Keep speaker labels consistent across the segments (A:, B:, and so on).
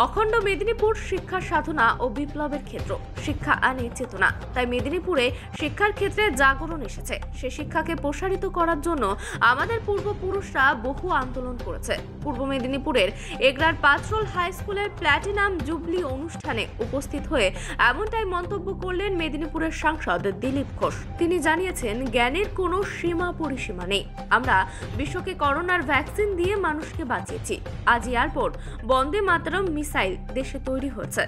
A: অখণ্ড মেদিনীপুর শিক্ষা সাধনা ও বিপ্লবের ক্ষেত্র, শিক্ষা আনে চেতনা। তাই মেদিনীপুরে শিক্ষার ক্ষেত্রে জাগরণ এসেছে। সে শিক্ষাকে প্রসারিত করার জন্য আমাদের পূর্বপুরুষরা বহু আন্দোলন করেছে। পূর্ব মেদিনীপুরের এগরার পাঁচরোল হাই স্কুলের প্ল্যাটিনাম জুবলি অনুষ্ঠানে উপস্থিত হয়ে এমনটাই মন্তব্য করলেন মেদিনীপুরের সাংসদ দিলীপ ঘোষ। তিনি জানিয়েছেন, জ্ঞানের কোনো সীমা পরিসীমা নেই। আমরা বিশ্বকে করোনার ভ্যাকসিন দিয়ে মানুষকে বাঁচিয়েছি। আজ এয়ারপোর্ট বন্দে মাতরম মিসাইল দেশে তৈরি হয়েছে।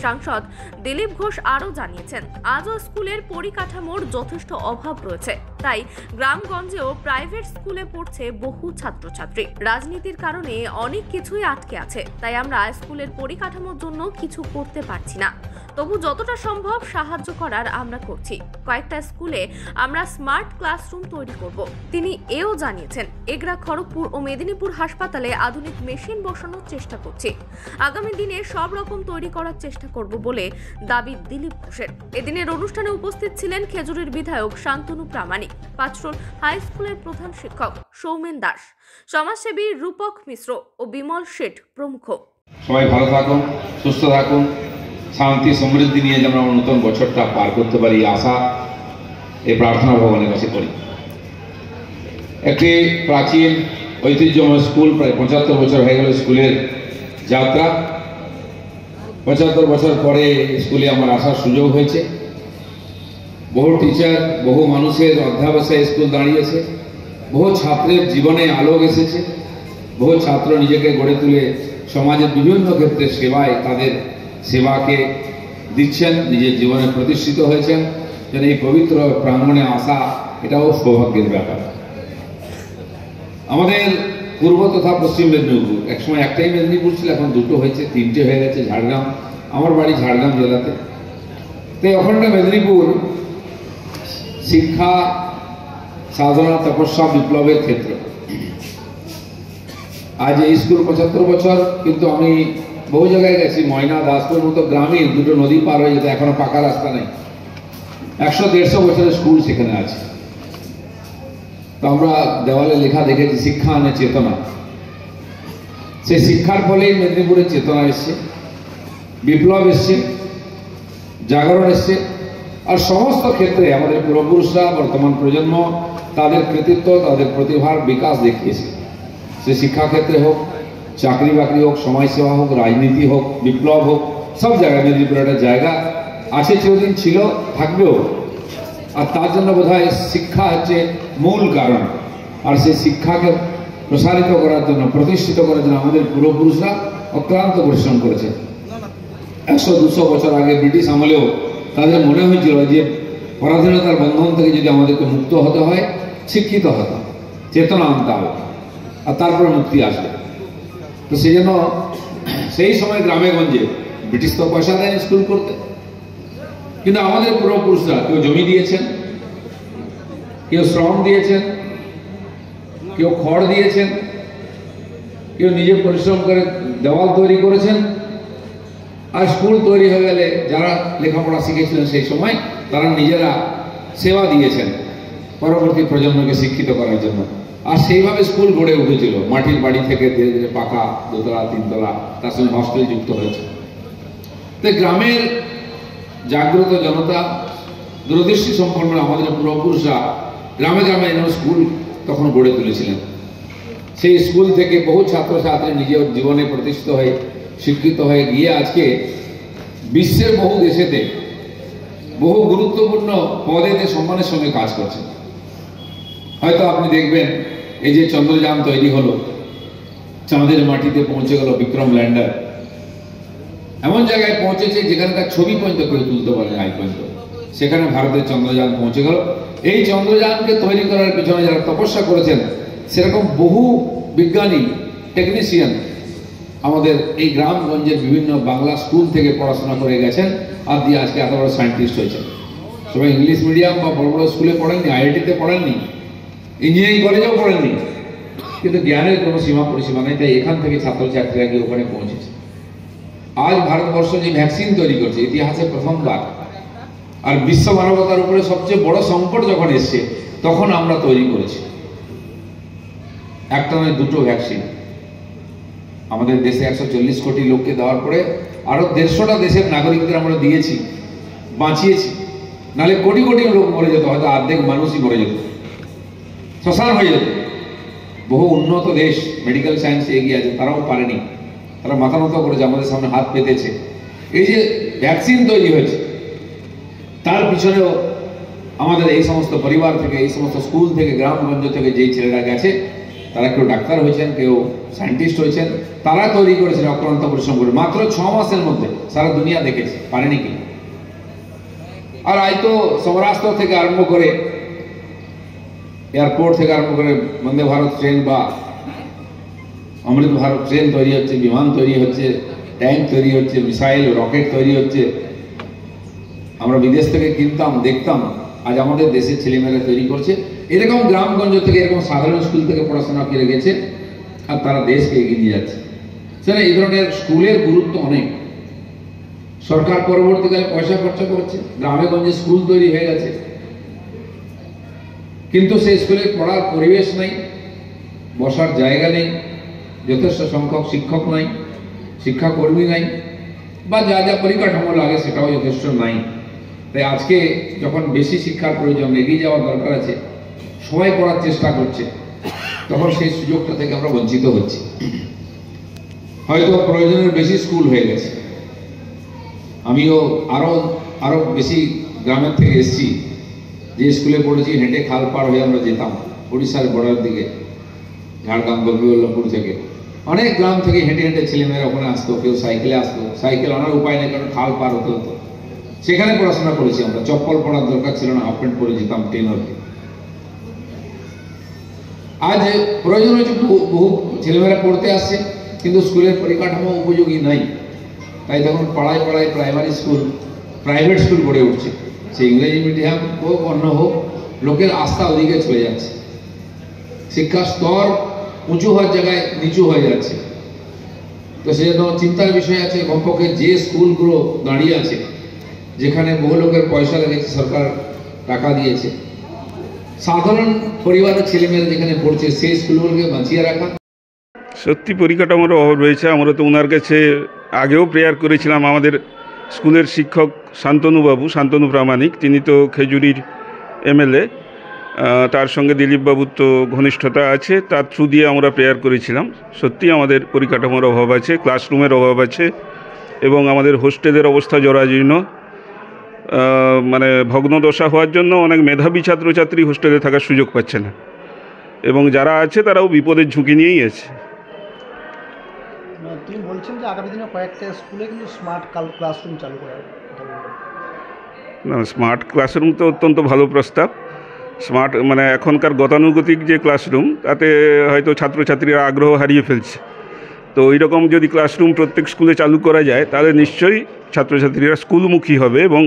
A: সাংসদ দিলীপ ঘোষ আরও জানিয়েছেন, আজও স্কুলের পরিকাঠামোর যথেষ্ট অভাব রয়েছে। তাই গ্রামগঞ্জেও প্রাইভেট স্কুলে পড়ছে বহু ছাত্রছাত্রী। রাজনীতির কারণে অনেক কিছুই আটকে আছে। তাই আমরা স্কুলের পরিকাঠামোর জন্য কিছু করতে পারছি না। তবু যতটা সম্ভব সাহায্য করার আমরা করছি। কয়েকটা স্কুলে আমরা স্মার্ট ক্লাসরুম তৈরি করব। তিনি এও জানিয়েছেন, এগরা, খড়গপুর ও মেদিনীপুর হাসপাতালে আধুনিক মেশিন বসানোর চেষ্টা করছি। আগামী দিনে সব রকম তৈরি করার চেষ্টা করব বলে দাবি দিলীপ ঘোষের। এদিনের অনুষ্ঠানে উপস্থিত ছিলেন খেজুরির বিধায়ক শান্তনু প্রামাণিক, পাঁচরোল হাই স্কুলের প্রধান শিক্ষক সৌমেন দাস, সমাজসেবী রূপক মিশ্র ও বিমল শেঠ প্রমুখ।
B: সবাই ভালো থাকুন, সুস্থ থাকুন, শান্তি সমৃদ্ধি নিয়ে যেন আমরা নতুন বছরটা পার করতে পারি, আশা এই প্রার্থনা ভগবানের কাছে করি। একটি প্রাচীন ঐতিহ্যময় স্কুল, প্রায় 75 বছর হয়ে গেল স্কুলের যাত্রা। 75 বছর পরে স্কুলে আমার আসার সুযোগ হয়েছে। বহু টিচার, বহু মানুষের অধ্যাবসায় স্কুল দাঁড়িয়েছে। বহু ছাত্রের জীবনে আলোক এসেছে। বহু ছাত্র নিজেকে গড়ে তুলে সমাজের বিভিন্ন ক্ষেত্রে সেবায় তাদের সেবাকে দিচ্ছেন, নিজের জীবনে প্রতিষ্ঠিত হয়েছেন। যেন এই পবিত্র প্রাঙ্গণে আসা এটাও সৌভাগ্যের ব্যাপার। আমাদের পূর্ব তথা পশ্চিম মেদিনীপুর, একসময় একটাই মেদিনীপুর ছিল, এখন দুটো হয়েছে, তিনটে হয়ে গেছে। ঝাড়গ্রাম, আমার বাড়ি ঝাড়গ্রাম জেলাতে। তাই অখণ্ড মেদিনীপুর শিক্ষা সাধনা তপস্যা বিপ্লবের ক্ষেত্র। আজ এই স্কুল 75 বছর, কিন্তু আমি বহু জায়গায় গেছি। ময়না, দাসপুর মতো গ্রামে দুটো নদী পার হয়ে যেতে এখনো পাকা রাস্তা নেই। 100-150 বছরের স্কুল সেখানে আছে। তো আমরা দেওয়ালে লেখা দেখেছি, শিক্ষা আনে চেতনা। সেই শিক্ষার ফলেই মেদিনীপুরের চেতনা এসছে, বিপ্লব এসছে, জাগরণ এসছে। আর সমস্ত ক্ষেত্রে আমাদের পূর্বপুরুষরা, বর্তমান প্রজন্ম তাদের কৃতিত্ব, তাদের প্রতিভার বিকাশ দেখিয়েছে। সে শিক্ষাক্ষেত্রে হোক, চাকরি বাকরি হোক, সমাজসেবা হোক, রাজনীতি হোক, বিপ্লব হোক, সব জায়গায় মেদিনীপুরের একটা জায়গা আছে, চিরদিন ছিল, থাকবেও। আর তার জন্য বোধহয় শিক্ষা হচ্ছে মূল কারণ। আর সেই শিক্ষাকে প্রসারিত করার জন্য, প্রতিষ্ঠিত করার জন্য আমাদের পূর্বপুরুষরা অক্লান্ত পরিশ্রম করেছে। 100-200 বছর আগে ব্রিটিশ আমলেও তাদের মনে হয়েছিল যে পরাধীনতার বন্ধন থেকে যদি আমাদেরকে মুক্ত হতে হয়, শিক্ষিত হতে হবে, চেতনা আনতে হবে, আর তারপরে মুক্তি আসবে। তো সেই জন্য সেই সময় গ্রামে গঞ্জে ব্রিটিশ তো পয়সা দেয়নি স্কুল করতে, কিন্তু আমাদের পূর্বপুরুষরা কেউ জমি দিয়েছেন, কেউ শ্রম দিয়েছেন, কেউ খড় দিয়েছেন, কেউ নিজে পরিশ্রম করে দেওয়াল তৈরি করেছেন। আর স্কুল তৈরি হয়ে গেলে যারা লেখাপড়া শিখেছিলেন সেই সময়, তারা নিজেরা সেবা দিয়েছেন পরবর্তী প্রজন্মকে শিক্ষিত করার জন্য। আর সেইভাবে স্কুল গড়ে উঠেছিল। মাটির বাড়ি থেকে ধীরে ধীরে পাকা 2তলা 3তলা, তার সঙ্গে হস্টেল যুক্ত হয়েছে। তো গ্রামের জাগ্রত জনতা, দূরদৃষ্টি সম্পন্ন আমাদের পূর্বপুরুষরা গ্রামে গ্রামে স্কুল তখন গড়ে তুলেছিলেন। সেই স্কুল থেকে বহু ছাত্রছাত্রী নিজের জীবনে প্রতিষ্ঠিত হয়ে, শিক্ষিত হয়ে গিয়ে আজকে বিশ্বের বহু দেশেতে বহু গুরুত্বপূর্ণ পদেতে সম্মানের সঙ্গে কাজ করছে। হয়তো আপনি দেখবেন, এই যে চন্দ্রযান তৈরি হলো, চাঁদের মাটিতে পৌঁছে গেল বিক্রম ল্যান্ডার, এমন জায়গায় পৌঁছেছে যেখানে তার ছবি পর্যন্ত কেউ তুলতে পারে আজ পর্যন্ত। সেখানে ভারতের চন্দ্রযান পৌঁছে গেল। এই চন্দ্রযানকে তৈরি করার পিছনে যারা তপস্যা করেছেন, সেরকম বহু বিজ্ঞানী, টেকনিশিয়ান আমাদের এই গ্রামগঞ্জের বিভিন্ন বাংলা স্কুল থেকে পড়াশোনা করে গেছেন, আর দিয়ে আজকে এত বড় সায়েন্টিস্ট হয়েছেন। সবাই ইংলিশ মিডিয়াম বা বড় বড় স্কুলে পড়েননি, IIT-তে পড়েননি, ইঞ্জিনিয়ারিং কলেজেও পড়েননি, কিন্তু জ্ঞানের কোনো সীমা পরিসীমা নেই। তাই এখান থেকে ছাত্রছাত্রীরা গিয়ে ওখানে পৌঁছেছে। আজ ভারতবর্ষ যে ভ্যাকসিন তৈরি করছে, ইতিহাসে প্রথমবার। আর বিশ্ব মানবতার উপরে সবচেয়ে বড় সংকট যখন এসছে, তখন আমরা তৈরি করেছি একটা নয় দুটো ভ্যাকসিন। আমাদের দেশে 140 কোটি লোককে দেওয়ার পরে আরো 150টা দেশের নাগরিকদের আমরা দিয়েছি, বাঁচিয়েছি। নাহলে কোটি কোটি লোক মরে যেত, হয়তো অর্ধেক মানুষই মরে যেত, শ্মশান হয়ে যেত। বহু উন্নত দেশ মেডিকেল সায়েন্সে এগিয়ে আছে, তারাও পারেনি, তারা মাথা নত করেছে, আমাদের সামনে হাত পেতেছে। এই যে ভ্যাকসিন তৈরি হয়েছে, তার পিছনেও আমাদের এই সমস্ত পরিবার থেকে, এই সমস্ত স্কুল থেকে, গ্রামগঞ্জ থেকে যেই ছেলেরা গেছে, তারা কেউ ডাক্তার হয়েছেন, কেউ সায়েন্টিস্ট হয়েছেন, তারা তৈরি করেছেন অক্লান্ত পরিশ্রম করে। মাত্র 6 মাসের মধ্যে সারা দুনিয়া দেখেছে, পারেনি কি? আর হয়তো সৌরাষ্ট্র থেকে আরম্ভ করে, এয়ারপোর্ট থেকে আরম্ভ করে বন্দে ভারত ট্রেন বা অমৃত ভারত ট্রেন তৈরি হচ্ছে, বিমান তৈরি হচ্ছে, ট্যাঙ্ক তৈরি হচ্ছে, মিসাইল রকেট তৈরি হচ্ছে। আমরা বিদেশ থেকে কিনতাম, দেখতাম, আজ আমাদের দেশের ছেলেমেয়েরা তৈরি করছে। এরকম গ্রামগঞ্জ থেকে, এরকম সাধারণ স্কুল থেকে পড়াশোনা করে গেছে, আর তারা দেশকে এগিয়ে নিয়ে যাচ্ছে। সেটা এই ধরনের স্কুলের গুরুত্ব অনেক। সরকার পরবর্তীকালে পয়সা খরচা করেছে, গ্রামে গঞ্জে স্কুল তৈরি হয়ে গেছে, কিন্তু সেই স্কুলে পড়ার পরিবেশ নাই, বসার জায়গা নেই, যথেষ্ট সংখ্যক শিক্ষক নাই, শিক্ষাকর্মী নাই, বা যা যা পরিকাঠামো লাগে সেটাও যথেষ্ট নাই। তাই আজকে যখন বেশি শিক্ষার প্রয়োজন, এগিয়ে যাওয়ার দরকার আছে, সবাই পড়ার চেষ্টা করছে, তখন সেই সুযোগটা থেকে আমরা বঞ্চিত হচ্ছি। হয়তো প্রয়োজনের বেশি স্কুল হয়ে গেছে। আমিও আরো বেশি গ্রামের থেকে এসেছি, যে স্কুলে পড়েছি হেঁটে খাল পার হয়ে আমরা যেতাম উড়িষ্যার বর্ডার দিকে, ঝাড়গ্রাম, গোপীবল্লভপুর থেকে অনেক গ্রাম থেকে হেঁটে হেঁটে ছেলেমেয়েরা ওখানে আসতো, কেউ সাইকেলে আসতো, সাইকেল আনার উপায় নেই কারণ খাল পার হতে হতো। সেখানে পড়াশোনা করেছি আমরা, চপ্পল পরার দরকার ছিল না, হাফ প্যান্ট পরে যেতাম 10 অবধি। আজ প্রয়োজন হয়েছে, বহু ছেলেমেয়েরা পড়তে আসছে, কিন্তু স্কুলের পরিকাঠামো উপযোগী নাই। তাই দেখুন পাড়ায় পাড়ায় প্রাইমারি স্কুল, প্রাইভেট স্কুল গড়ে উঠছে, সে ইংরেজি মিডিয়াম হোক অন্য হোক, লোকের আস্থা ওদিকে চলে যাচ্ছে। শিক্ষার স্তর উঁচু হওয়ার জায়গায় নিচু হয়ে যাচ্ছে। তো সেজন্য চিন্তার বিষয় আছে, কমপক্ষে যে স্কুলগুলো দাঁড়িয়ে আছে, যেখানে বহু লোকের পয়সা লেগেছে, সরকার টাকা দিয়েছে, সাধারণ পরিবারের ছেলেমেয়েরা যেখানে পড়ছে, সেই স্কুলগুলোকে বাঁচিয়ে রাখা।
C: সত্যি পরিকাঠামোর অভাব রয়েছে। আমরা তো ওনার কাছে আগেও প্রেয়ার করেছিলাম। আমাদের স্কুলের শিক্ষক শান্তনু প্রামাণিক, তিনি তো খেজুরির এমএলএ, তার সঙ্গে দিলীপবাবুর তো ঘনিষ্ঠতা আছে, তার থ্রু দিয়ে আমরা প্রেয়ার করেছিলাম। সত্যি আমাদের পরিকাঠামোর অভাব আছে, ক্লাসরুমের অভাব আছে, এবং আমাদের হোস্টেলের অবস্থা জরাজীর্ণ, মানে ভগ্নদশা হওয়ার জন্য অনেক মেধাবী ছাত্রছাত্রী হোস্টেলে থাকার সুযোগ পাচ্ছে না, এবং যারা আছে তারাও বিপদের ঝুঁকি নিয়েই আছে।
D: তিনি বলছেন যে আগামী দিনে কয়েকটা স্কুলে কিন্তু স্মার্ট ক্লাসরুম চালু করা হবে।
C: না, স্মার্ট ক্লাসরুম তো অত্যন্ত ভালো প্রস্তাব। স্মার্ট মানে এখনকার গতানুগতিক যে ক্লাসরুম, তাতে হয়তো ছাত্রছাত্রীরা আগ্রহ হারিয়ে ফেলছে। তো ওই রকম যদি ক্লাসরুম প্রত্যেক স্কুলে চালু করা যায়, তাহলে নিশ্চয়ই ছাত্রছাত্রীরা স্কুলমুখী হবে এবং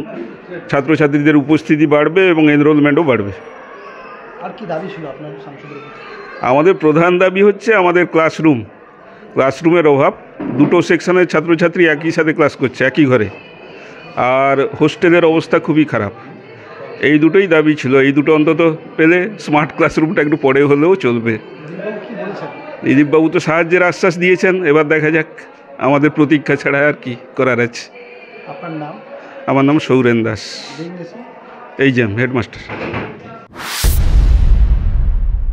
C: ছাত্রছাত্রীদের উপস্থিতি বাড়বে এবং এনরোলমেন্টও বাড়বে।
D: আর কি দাবি ছিল আপনার সাংসদের?
C: আমাদের প্রধান দাবি হচ্ছে আমাদের ক্লাসরুমের অভাব। 2টো সেকশনের ছাত্রছাত্রী একই সাথে ক্লাস করছে একই ঘরে, আর হোস্টেলের অবস্থা খুবই খারাপ। এই দুটোই দাবি ছিল, এই দুটো অন্তত পেলে স্মার্ট ক্লাসরুমটা একটু পরে হলেও চলবে। দিলীপবাবু তো সাহায্যের আশ্বাস দিয়েছেন, এবার দেখা যাক, আমাদের প্রতীক্ষা ছাড়া আর কি করার আছে।
D: আপনার নাম?
C: আমার নাম সৌরেন দাস, এই যে হেডমাস্টার।